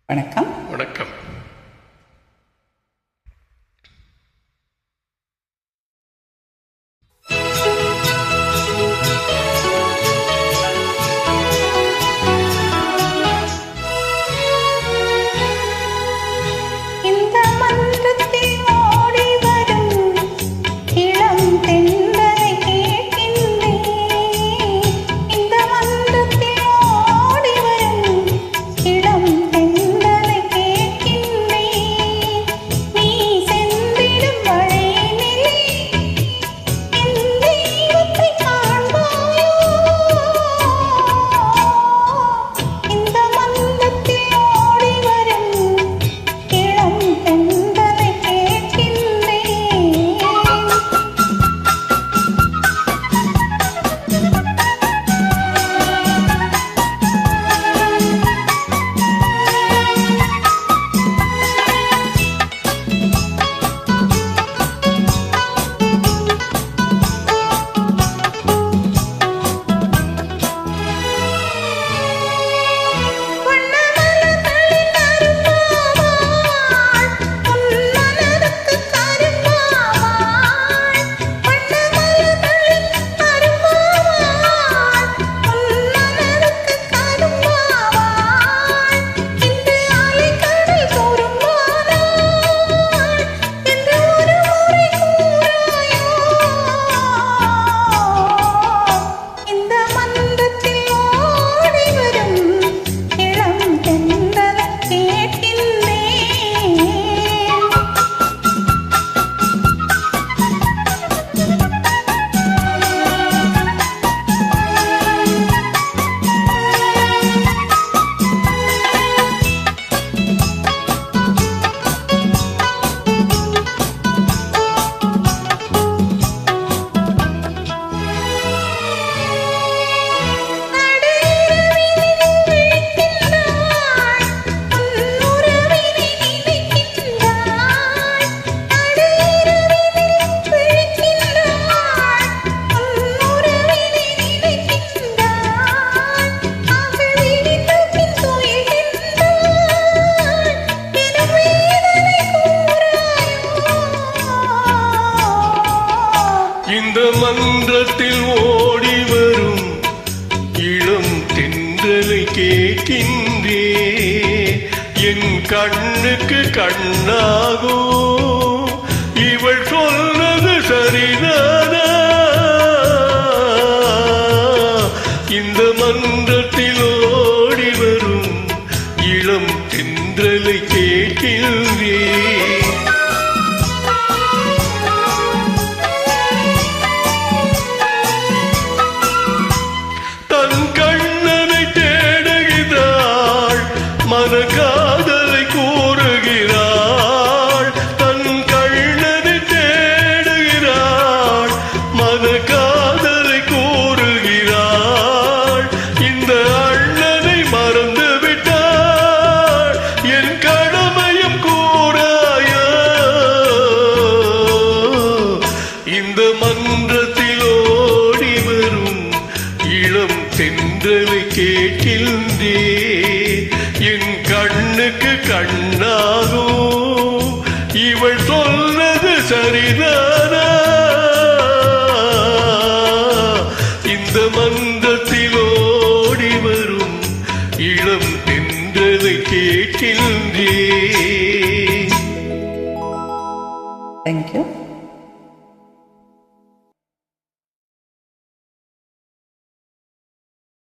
வணக்கம். வணக்கம். இந்த மன்றத்தில் ஓடி வரும் இளம் தென்றலை கேட்கின்றே, என் கண்ணுக்கு கண்ணாகோ இவள் சொன்னது சரிதானா? இந்த மன்றத்தில் ஓடி வரும் இளம் தென்றலை கேட்கின்றே. காதலை கூறுகிறாள், தன் கண்ணனை தேடுகிறாள், மன காதலை கூறுகிறாள். இந்த அண்ணனை மறந்து விட்டாள், என் கடமையும் கூறாயோ? இந்த மன்றத்தில் ஓடி வரும் இளம் தென்றலை கேட்கின்றே, என் கண்ணுக்கு கண்ணாகும் இவள் சொன்னது சரிதானா? இந்த மன்றத்தில் ஓடி வரும் இளம் தென்றலை கேட்கின்றே. Thank you.